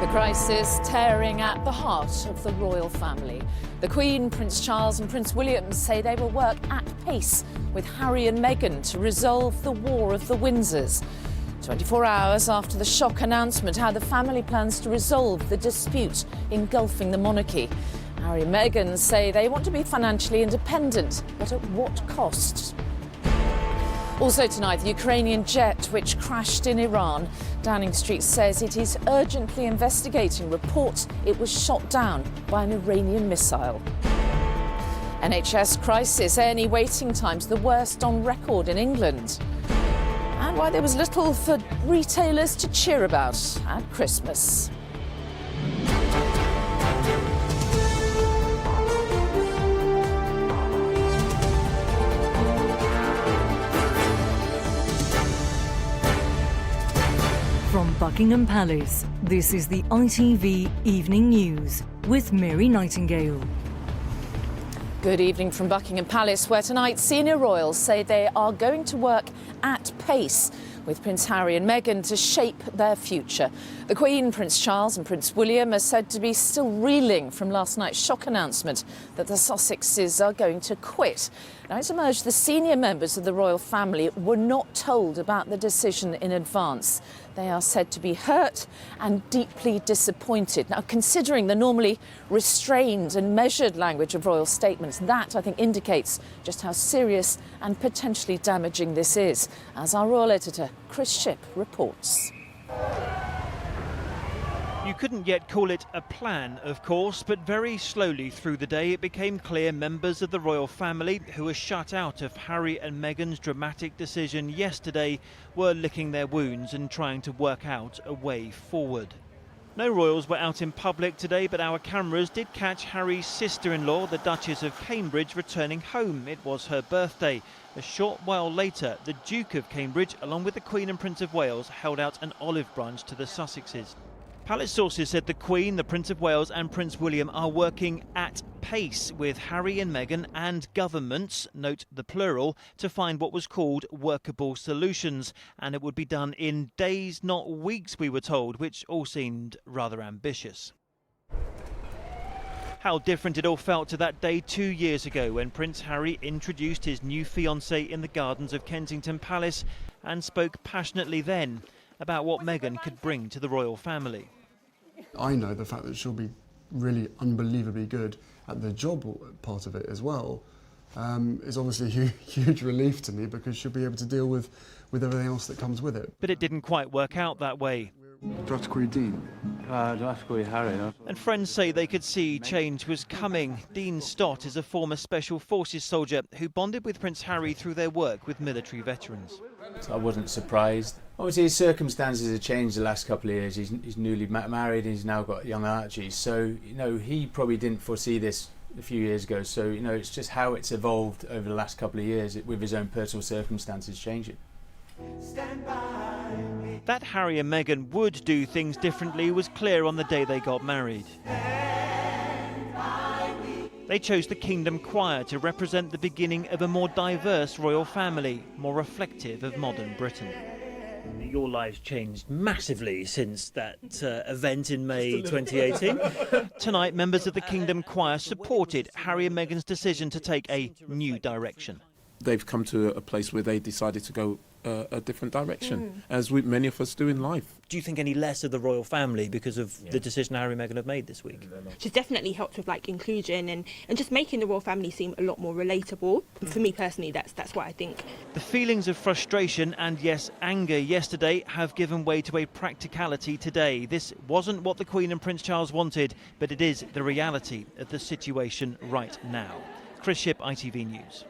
crisis tearing at the heart of the royal family. The Queen, Prince Charles and Prince William say they will work at pace with Harry and Meghan to resolve the War of the Windsors. 24 hours after the shock announcement how the family plans to resolve the dispute engulfing the monarchy. Harry and Meghan say they want to be financially independent, but at what cost? Also tonight, the Ukrainian jet which crashed in Iran. Downing Street says it is urgently investigating reports it was shot down by an Iranian missile. NHS crisis, A&E waiting times the worst on record in England. And why there was little for retailers to cheer about at Christmas. From Buckingham Palace, this is the ITV Evening News with Mary Nightingale. Good evening from Buckingham Palace, where tonight senior royals say they are going to work at pace with Prince Harry and Meghan to shape their future. The Queen, Prince Charles and Prince William are said to be still reeling from last night's shock announcement that the Sussexes are going to quit. Now, it's emerged the senior members of the royal family were not told about the decision in advance. They are said to be hurt and deeply disappointed. Now, considering the normally restrained and measured language of royal statements, that, I think, indicates just how serious and potentially damaging this is, as our royal editor, Chris Shipp, reports. You couldn't yet call it a plan, of course, but very slowly through the day it became clear members of the royal family who were shut out of Harry and Meghan's dramatic decision yesterday were licking their wounds and trying to work out a way forward. No royals were out in public today, but our cameras did catch Harry's sister-in-law, the Duchess of Cambridge, returning home. It was her birthday. A short while later, the Duke of Cambridge, along with the Queen and Prince of Wales, held out an olive branch to the Sussexes. Palace sources said the Queen, the Prince of Wales and Prince William are working at pace with Harry and Meghan and governments, note the plural, to find what was called workable solutions. And it would be done in days, not weeks, we were told, which all seemed rather ambitious. How different it all felt to that day 2 years ago when Prince Harry introduced his new fiancée in the gardens of Kensington Palace and spoke passionately then about what Meghan could bring to the royal family. I know the fact that she'll be really unbelievably good at the job part of it as well is obviously a huge relief to me, because she'll be able to deal with everything else that comes with it. But it didn't quite work out that way. Do I have to call you Dean? Do I have to call you Harry? No? And friends say they could see change was coming. Dean Stott is a former Special Forces soldier who bonded with Prince Harry through their work with military veterans. So I wasn't surprised. Obviously his circumstances have changed the last couple of years. He's newly married and he's now got young Archie. So, he probably didn't foresee this a few years ago. So, it's just how it's evolved over the last couple of years with his own personal circumstances changing. That Harry and Meghan would do things differently was clear on the day they got married. They chose the Kingdom Choir to represent the beginning of a more diverse royal family, more reflective of modern Britain. Your lives changed massively since that event in May 2018. Tonight, members of the Kingdom Choir supported Harry and Meghan's decision to take a new direction. They've come to a place where they decided to go a different direction, as many of us do in life. Do you think any less of the royal family because of the decision Harry and Meghan have made this week? She's definitely helped with inclusion and just making the royal family seem a lot more relatable. For me personally, that's what I think. The feelings of frustration and, yes, anger yesterday have given way to a practicality today. This wasn't what the Queen and Prince Charles wanted, but it is the reality of the situation right now. Chris Shipp, ITV News.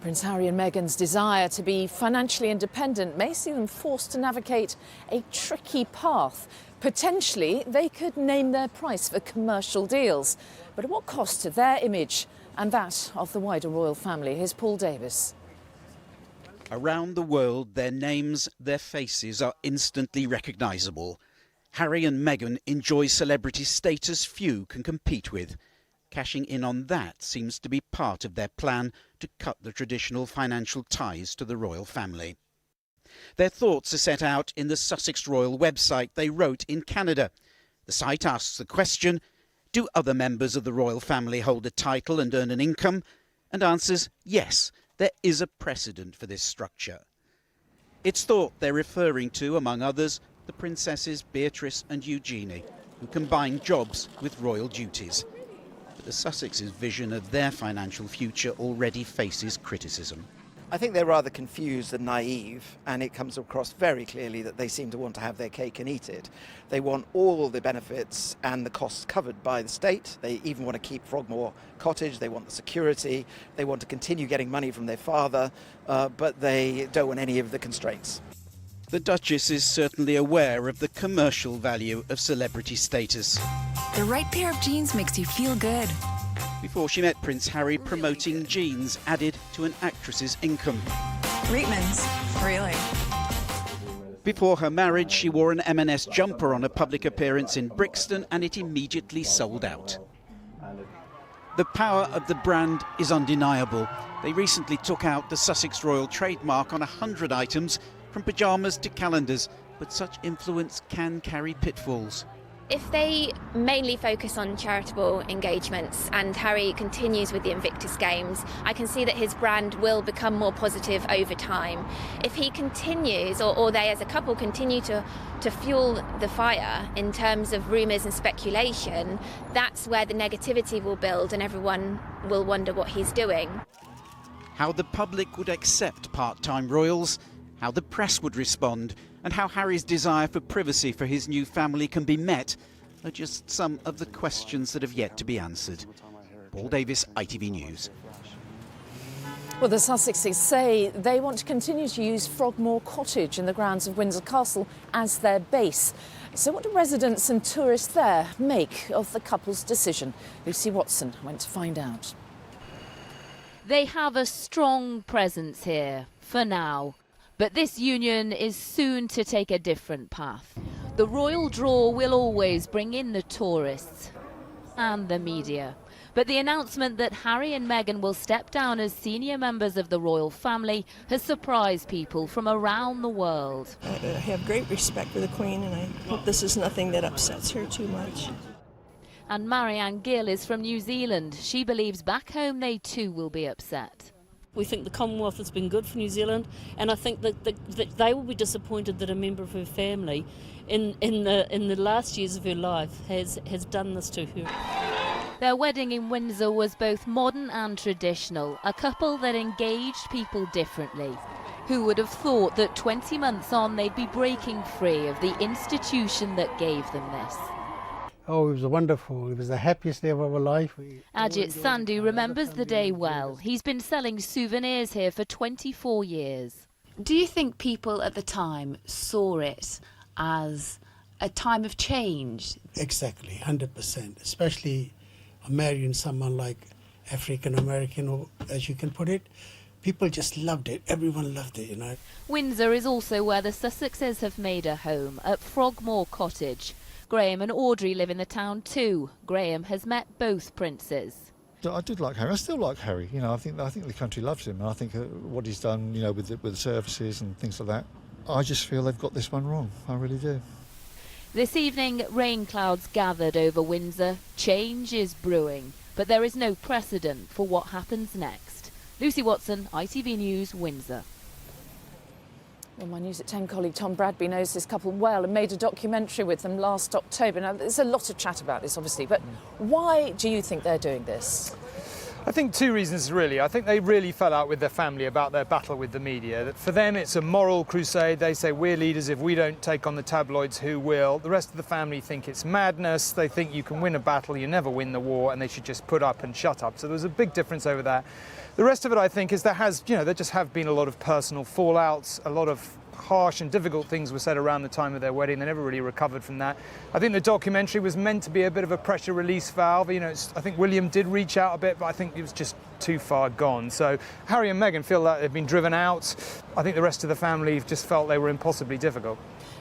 Prince Harry and Meghan's desire to be financially independent may see them forced to navigate a tricky path. Potentially, they could name their price for commercial deals. But at what cost to their image and that of the wider royal family? Here's Paul Davis. Around the world, their names, their faces are instantly recognisable. Harry and Meghan enjoy celebrity status few can compete with. Cashing in on that seems to be part of their plan to cut the traditional financial ties to the royal family. Their thoughts are set out in the Sussex Royal website they wrote in Canada. The site asks the question, do other members of the royal family hold a title and earn an income? And answers, yes, there is a precedent for this structure. It's thought they're referring to, among others, the Princesses Beatrice and Eugenie, who combine jobs with royal duties. But the Sussexes' vision of their financial future already faces criticism. I think they're rather confused and naive, and it comes across very clearly that they seem to want to have their cake and eat it. They want all the benefits and the costs covered by the state. They even want to keep Frogmore Cottage. They want the security. They want to continue getting money from their father, but they don't want any of the constraints. The Duchess is certainly aware of the commercial value of celebrity status. The right pair of jeans makes you feel good. Before she met Prince Harry, promoting jeans added to an actress's income. Reitman's, really. Before her marriage, she wore an M&S jumper on a public appearance in Brixton, and it immediately sold out. The power of the brand is undeniable. They recently took out the Sussex Royal trademark on 100 items, from pyjamas to calendars, but such influence can carry pitfalls. If they mainly focus on charitable engagements and Harry continues with the Invictus Games, I can see that his brand will become more positive over time. If he continues, or they as a couple continue to fuel the fire in terms of rumours and speculation, that's where the negativity will build and everyone will wonder what he's doing. How the public would accept part-time royals, how the press would respond, and how Harry's desire for privacy for his new family can be met are just some of the questions that have yet to be answered. Paul Davis, ITV News. Well, the Sussexes say they want to continue to use Frogmore Cottage in the grounds of Windsor Castle as their base. So what do residents and tourists there make of the couple's decision? Lucy Watson went to find out. They have a strong presence here, for now. But this union is soon to take a different path. The royal draw will always bring in the tourists and the media. But the announcement that Harry and Meghan will step down as senior members of the royal family has surprised people from around the world. I have great respect for the Queen, and I hope this is nothing that upsets her too much. And Marianne Gill is from New Zealand. She believes back home they too will be upset. We think the Commonwealth has been good for New Zealand, and I think that they will be disappointed that a member of her family in the last years of her life has done this to her. Their wedding in Windsor was both modern and traditional, a couple that engaged people differently. Who would have thought that 20 months on they'd be breaking free of the institution that gave them this? Oh, it was wonderful. It was the happiest day of our life. Ajit Sandhu remembers the day well. He's been selling souvenirs here for 24 years. Do you think people at the time saw it as a time of change? Exactly, 100%. Especially marrying someone like African American, or as you can put it. People just loved it. Everyone loved it, you know. Windsor is also where the Sussexes have made a home, at Frogmore Cottage. Graham and Audrey live in the town too. Graham has met both princes. I did like Harry. I still like Harry. You know, I think the country loves him, and I think what he's done, you know, with the services and things like that. I just feel they've got this one wrong. I really do. This evening, rain clouds gathered over Windsor. Change is brewing, but there is no precedent for what happens next. Lucy Watson, ITV News, Windsor. Well, my News at 10 colleague Tom Bradby knows this couple well and made a documentary with them last October. Now, there's a lot of chat about this, obviously, but why do you think they're doing this? I think two reasons, really. I think they really fell out with their family about their battle with the media. That for them, it's a moral crusade. They say, we're leaders. If we don't take on the tabloids, who will? The rest of the family think it's madness. They think you can win a battle, you never win the war, and they should just put up and shut up. So there's a big difference over that. The rest of it, I think, is there just have been a lot of personal fallouts, a lot of harsh and difficult things were said around the time of their wedding. They never really recovered from that. I think the documentary was meant to be a bit of a pressure release valve. You know, I think William did reach out a bit, but I think it was just too far gone. So Harry and Meghan feel that they've been driven out. I think the rest of the family just felt they were impossibly difficult.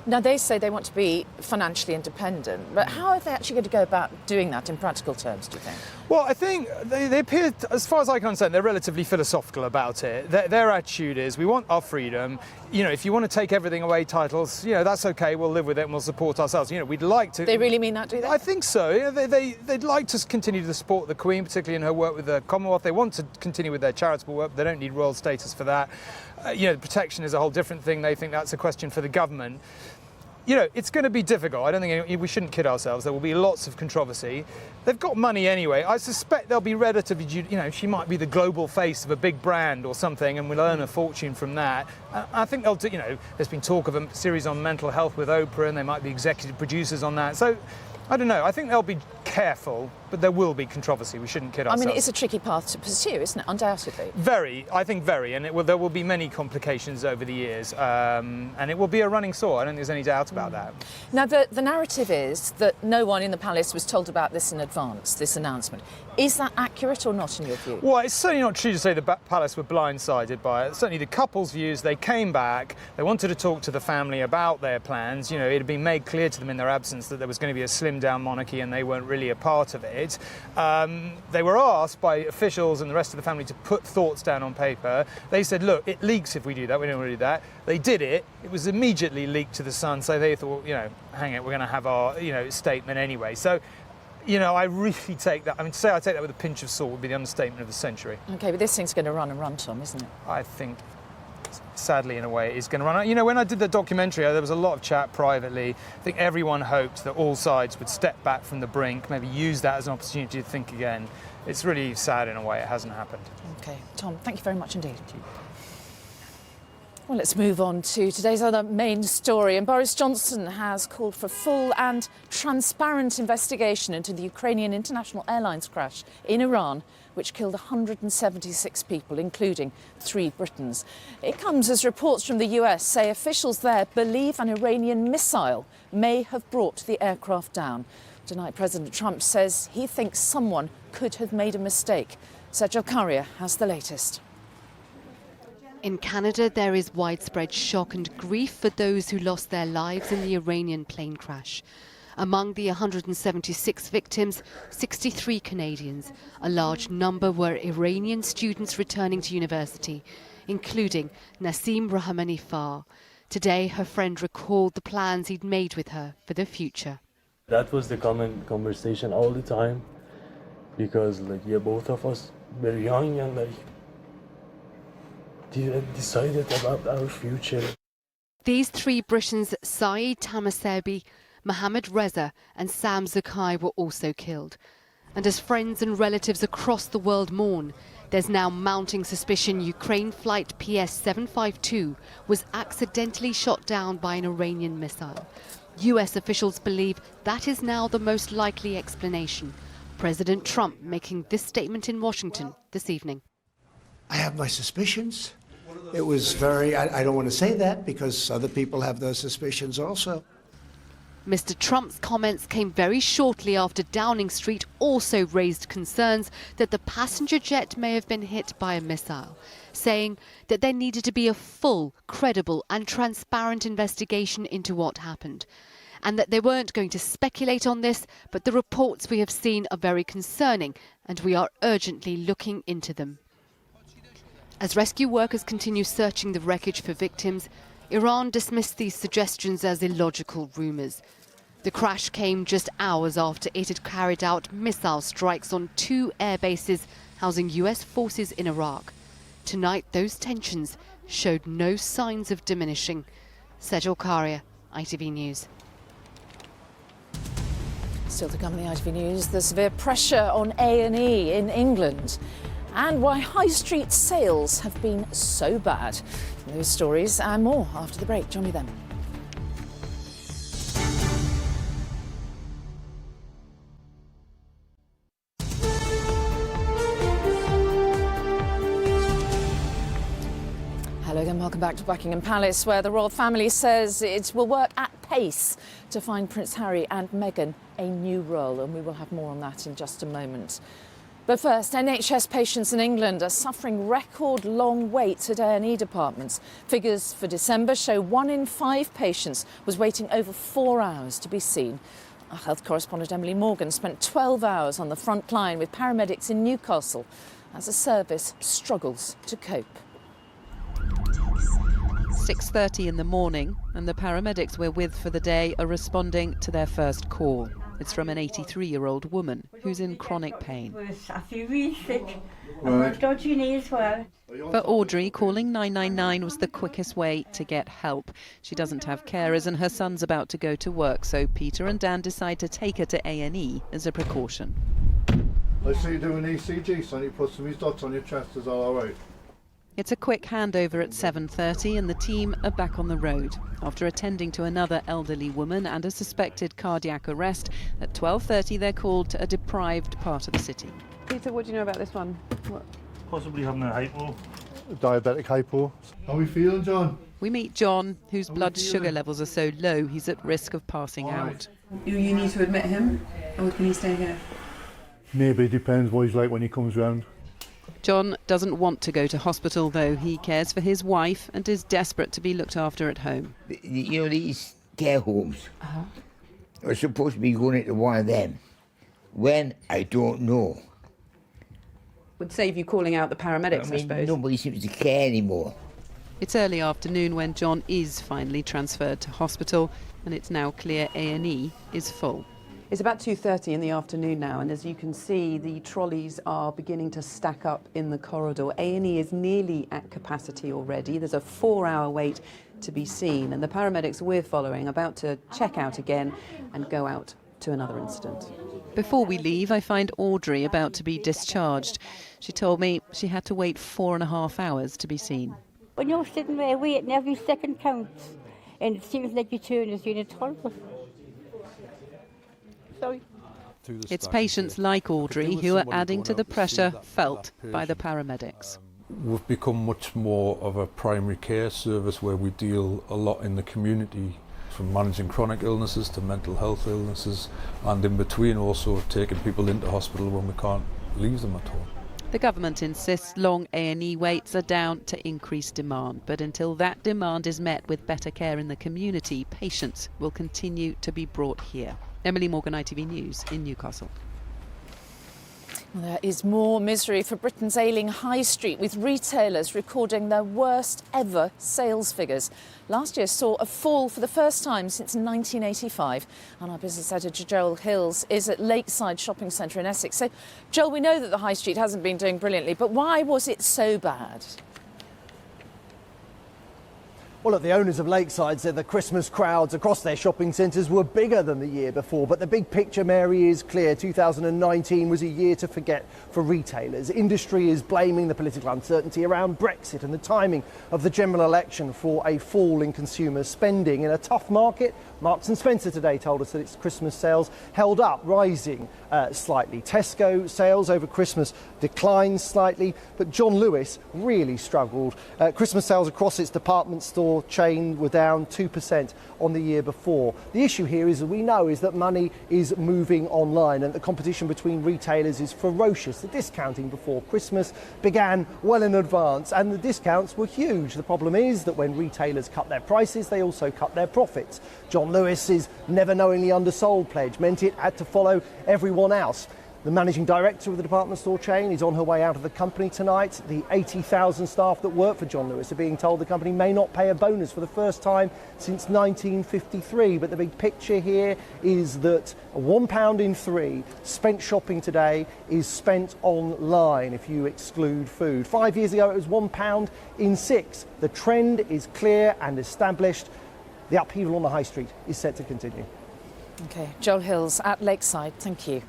Now, they say they want to be financially independent, but how are they actually going to go about doing that in practical terms, do you think? Well, I think they appear, as far as I can understand, they're relatively philosophical about it. Their attitude is, we want our freedom. You know, if you want to take everything away, titles, you know, that's okay, we'll live with it and we'll support ourselves. You know, we'd like to... They really mean that, do they? I think so. You know, they'd like to continue to support the Queen, particularly in her work with the Commonwealth. They want to continue with their charitable work, but they don't need royal status for that. You know, protection is a whole different thing. They think that's a question for the government. You know, it's going to be difficult. I don't think we shouldn't kid ourselves. There will be lots of controversy. They've got money anyway. I suspect they'll be relatively, you know, she might be the global face of a big brand or something and will earn a fortune from that. I think they'll do, you know, there's been talk of a series on mental health with Oprah and they might be executive producers on that. So, I don't know. I think they'll be careful, but there will be controversy. We shouldn't kid ourselves. I mean, it's a tricky path to pursue, isn't it? Undoubtedly. Very. I think very. And there will be many complications over the years. And it will be a running sore. I don't think there's any doubt about that. Now, the narrative is that no one in the palace was told about this in advance, this announcement. Is that accurate or not in your view? Well, it's certainly not true to say the palace were blindsided by it. Certainly the couple's views, they came back, they wanted to talk to the family about their plans. You know, it had been made clear to them in their absence that there was going to be a slimmed-down monarchy and they weren't really a part of it. They were asked by officials and the rest of the family to put thoughts down on paper. They said, look, it leaks if we do that, we don't want to do that. They did it. It was immediately leaked to the Sun, so they thought, you know, hang it, we're going to have our, you know, statement anyway. So, you know, I really take that, I mean, to say I take that with a pinch of salt would be the understatement of the century. OK, but this thing's going to run and run, Tom, isn't it? I think, sadly, in a way, it is going to run. You know, when I did the documentary, there was a lot of chat privately. I think everyone hoped that all sides would step back from the brink, maybe use that as an opportunity to think again. It's really sad in a way it hasn't happened. OK, Tom, thank you very much indeed. Thank you. Well, let's move on to today's other main story. And Boris Johnson has called for full and transparent investigation into the Ukrainian International Airlines crash in Iran, which killed 176 people, including 3 Britons. It comes as reports from the US say officials there believe an Iranian missile may have brought the aircraft down. Tonight, President Trump says he thinks someone could have made a mistake. Sergio Carrier has the latest. In Canada, there is widespread shock and grief for those who lost their lives in the Iranian plane crash. Among the 176 victims, 63 Canadians. A large number were Iranian students returning to university, including Nasim Rahmani-Far. Today, her friend recalled the plans he'd made with her for the future. That was the common conversation all the time, because both of us were young and decided about our future. These 3 Britons, Saeed Tamasebi, Mohammed Reza and Sam Zakai, were also killed. And as friends and relatives across the world mourn, there's now mounting suspicion Ukraine flight PS-752 was accidentally shot down by an Iranian missile. US officials believe that is now the most likely explanation. President Trump making this statement in Washington this evening. I have my suspicions. It was very, I don't want to say that because other people have those suspicions also. Mr. Trump's comments came very shortly after Downing Street also raised concerns that the passenger jet may have been hit by a missile, saying that there needed to be a full, credible and transparent investigation into what happened, and that they weren't going to speculate on this, but the reports we have seen are very concerning and we are urgently looking into them. As rescue workers continue searching the wreckage for victims, Iran dismissed these suggestions as illogical rumours. The crash came just hours after it had carried out missile strikes on 2 air bases housing US forces in Iraq. Tonight, those tensions showed no signs of diminishing. Sergio Carrier, ITV News. Still to come in the ITV News, the severe pressure on A&E in England and why high street sales have been so bad. Those stories and more after the break. Join me then. Hello again, welcome back to Buckingham Palace, where the royal family says it will work at pace to find Prince Harry and Meghan a new role, and we will have more on that in just a moment. But first, NHS patients in England are suffering record long waits at A&E departments. Figures for December show 1 in 5 patients was waiting over 4 hours to be seen. Our health correspondent Emily Morgan spent 12 hours on the front line with paramedics in Newcastle as the service struggles to cope. 6:30 in the morning, and the paramedics we're with for the day are responding to their first call. It's from an 83-year-old woman who's in chronic pain. I feel really sick. I've got a dodgy knee as well. For Audrey, calling 999 was the quickest way to get help. She doesn't have carers and her son's about to go to work, so Peter and Dan decide to take her to A&E as a precaution. I see you do an ECG, son. You put some of these dots on your chest. Is all right? It's a quick handover at 7:30 and the team are back on the road. After attending to another elderly woman and a suspected cardiac arrest, at 12:30 they're called to a deprived part of the city. Peter, what do you know about this one? What? Possibly having a hypo. A diabetic hypo. How are we feeling, John? We meet John, whose blood sugar levels are so low he's at risk of passing out. Do you need to admit him, or can he stay here? Maybe, it depends what he's like when he comes round. John doesn't want to go to hospital, though. He cares for his wife and is desperate to be looked after at home. You know, these care homes are supposed to be going into one of them. When? I don't know. Would save you calling out the paramedics, I suppose. Nobody seems to care anymore. It's early afternoon when John is finally transferred to hospital, and it's now clear A&E is full. It's about 2:30 in the afternoon now, and as you can see, the trolleys are beginning to stack up in the corridor. A&E is nearly at capacity already. There's a 4-hour wait to be seen, and the paramedics we're following are about to check out again and go out to another incident. Before we leave, I find Audrey about to be discharged. She told me she had to wait 4.5 hours to be seen. When you're sitting there waiting, every second counts, and it seems like your turn is really horrible. Sorry. It's patients like Audrey who are adding to the pressure felt by the paramedics. We've become much more of a primary care service where we deal a lot in the community, from managing chronic illnesses to mental health illnesses, and in between also taking people into hospital when we can't leave them at home. The government insists long A&E waits are down to increased demand, but until that demand is met with better care in the community, patients will continue to be brought here. Emily Morgan, ITV News in Newcastle. Well, there is more misery for Britain's ailing high street, with retailers recording their worst ever sales figures. Last year saw a fall for the first time since 1985. And our business editor Joel Hills is at Lakeside Shopping Centre in Essex. So, Joel, we know that the high street hasn't been doing brilliantly, but why was it so bad? Well, look, the owners of Lakeside said the Christmas crowds across their shopping centres were bigger than the year before. But the big picture, Mary, is clear. 2019 was a year to forget for retailers. Industry is blaming the political uncertainty around Brexit and the timing of the general election for a fall in consumer spending. In a tough market, Marks & Spencer today told us that its Christmas sales held up, rising slightly. Tesco sales over Christmas declined slightly, but John Lewis really struggled. Christmas sales across its department store chain were down 2% on the year before. The issue here is that money is moving online and the competition between retailers is ferocious. The discounting before Christmas began well in advance and the discounts were huge. The problem is that when retailers cut their prices, they also cut their profits. John Lewis's never knowingly undersold pledge meant it had to follow everyone else. The managing director of the department store chain is on her way out of the company tonight. The 80,000 staff that work for John Lewis are being told the company may not pay a bonus for the first time since 1953. But the big picture here is that £1 in 3 spent shopping today is spent online if you exclude food. 5 years ago it was £1 in 6. The trend is clear and established. The upheaval on the high street is set to continue. OK, Joel Hills at Lakeside, thank you.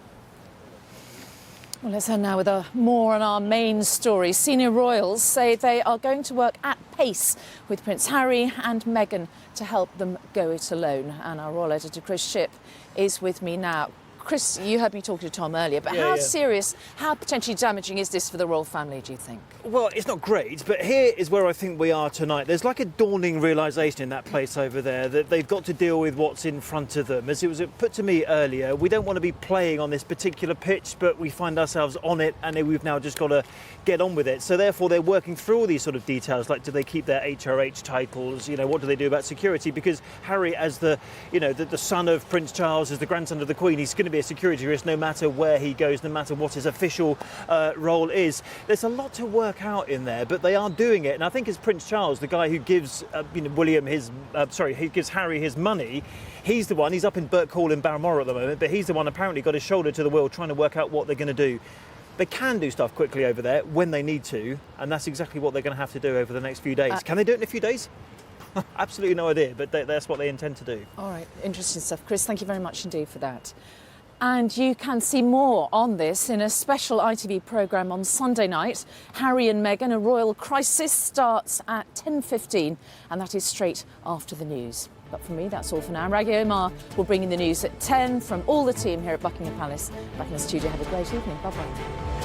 Well, let's end now with more on our main story. Senior royals say they are going to work at pace with Prince Harry and Meghan to help them go it alone. And our royal editor Chris Shipp is with me now. Chris, you heard me talking to Tom earlier, but how serious, how potentially damaging is this for the royal family, do you think? Well, it's not great, but here is where I think we are tonight. There's like a dawning realisation in that place over there that they've got to deal with what's in front of them. As it was put to me earlier, we don't want to be playing on this particular pitch, but we find ourselves on it, and we've now just got to get on with it. So therefore, they're working through all these sort of details, like do they keep their HRH titles? You know, what do they do about security? Because Harry, as the son of Prince Charles, as the grandson of the Queen, he's going to be a security risk no matter where he goes, no matter what his official role is. There's a lot to work out in there, but they are doing it. And I think as Prince Charles, the guy who gives who gives Harry his money, he's the one. He's up in Burke Hall in Balmoral at the moment, but he's the one apparently got his shoulder to the wheel, trying to work out what they're going to do. They can do stuff quickly over there when they need to, and that's exactly what they're going to have to do over the next few days. Can they do it in a few days? Absolutely no idea, but that's what they intend to do. All right, interesting stuff. Chris, thank you very much indeed for that. And you can see more on this in a special ITV programme on Sunday night. Harry and Meghan, a royal crisis, starts at 10:15, and that is straight after the news. But for me, that's all for now. Raggy Omar will bring in the news at 10 from all the team here at Buckingham Palace. Back in the studio, have a great evening. Bye-bye.